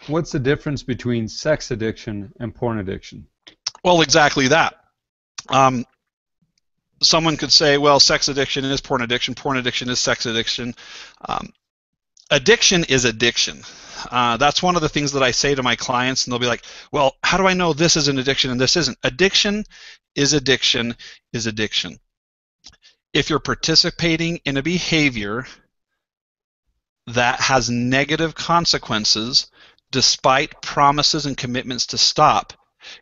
What's the difference between sex addiction and porn addiction? Well, exactly that. Um, Someone could say, well, sex addiction is porn addiction is sex addiction. Um, Addiction is addiction. That's one of the things that I say to my clients, and they'll be like, well, how do I know this is an addiction and this isn't? Addiction is addiction is addiction. If you're participating in a behavior that has negative consequences despite promises and commitments to stop,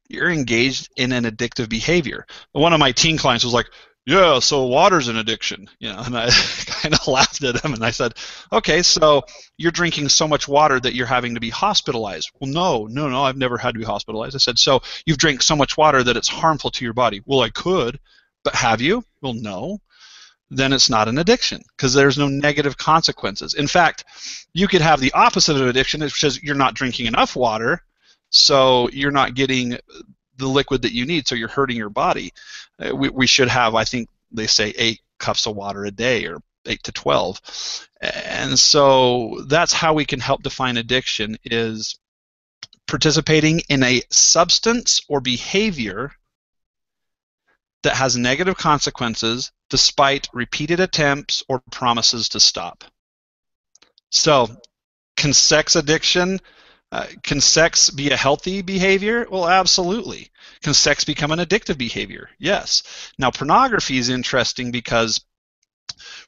you're engaged in an addictive behavior. One of my teen clients was like, yeah, so water's an addiction, and I kind of laughed at him and I said, okay, so you're drinking so much water that you're having to be hospitalized. Well, no, I've never had to be hospitalized. I said, so you've drank so much water that it's harmful to your body. Well, I could, but have you? Well, no. Then it's not an addiction because there's no negative consequences. In fact, you could have the opposite of addiction, which is you're not drinking enough water, so you're not getting the liquid that you need, so you're hurting your body. We should have, I think they say, 8 cups of water a day, or 8 to 12. And so that's how we can help define addiction, is participating in a substance or behavior that has negative consequences despite repeated attempts or promises to stop. So, can sex addiction, can sex be a healthy behavior? Well, absolutely. Can sex become an addictive behavior? Yes. Now, pornography is interesting because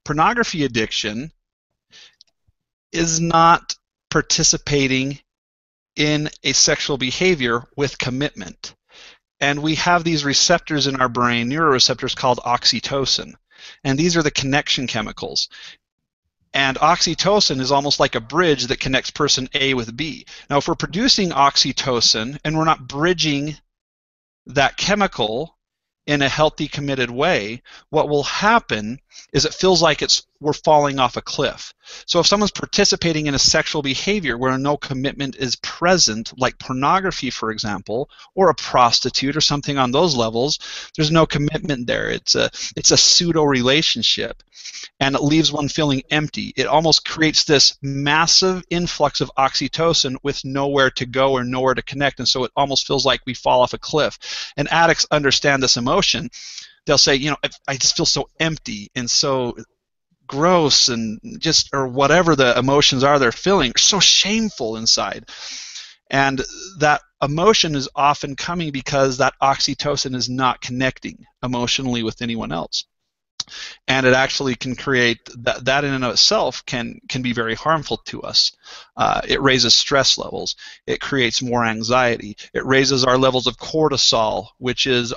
pornography addiction is not participating in a sexual behavior with commitment. And we have these receptors in our brain, neuroreceptors called oxytocin. And these are the connection chemicals. And oxytocin is almost like a bridge that connects person A with B. Now, if we're producing oxytocin and we're not bridging that chemical in a healthy, committed way, what will happen is it feels like we're falling off a cliff. So if someone's participating in a sexual behavior where no commitment is present, like pornography, for example, or a prostitute or something on those levels, there's no commitment there. It's a pseudo relationship, and it leaves one feeling empty. It almost creates this massive influx of oxytocin with nowhere to go or nowhere to connect, and so it almost feels like we fall off a cliff. And addicts understand this emotion. They'll say, I just feel so empty and so gross, and just, or whatever the emotions are they're feeling, so shameful inside. And that emotion is often coming because that oxytocin is not connecting emotionally with anyone else. And it actually can create that in and of itself can be very harmful to us. It raises stress levels. It creates more anxiety. It raises our levels of cortisol, which is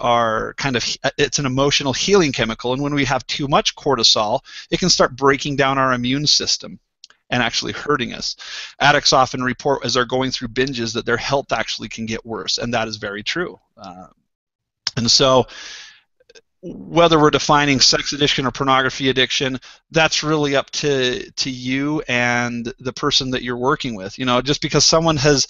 it's an emotional healing chemical. And when we have too much cortisol, it can start breaking down our immune system and actually hurting us. Addicts often report as they're going through binges that their health actually can get worse, and that is very true. And so, whether we're defining sex addiction or pornography addiction, that's really up to you and the person that you're working with. Just because someone has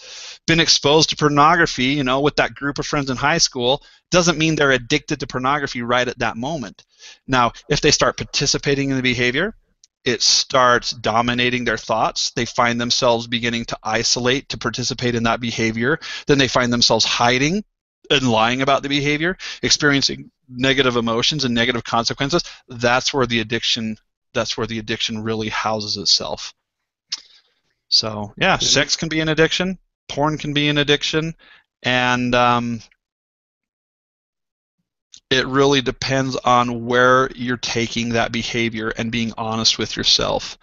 been exposed to pornography, with that group of friends in high school, doesn't mean they're addicted to pornography right at that moment. Now, if they start participating in the behavior, it starts dominating their thoughts. They find themselves beginning to isolate to participate in that behavior. Then they find themselves hiding and lying about the behavior, experiencing negative emotions and negative consequences. That's where the addiction really houses itself. So yeah, sex can be an addiction, porn can be an addiction, and it really depends on where you're taking that behavior and being honest with yourself.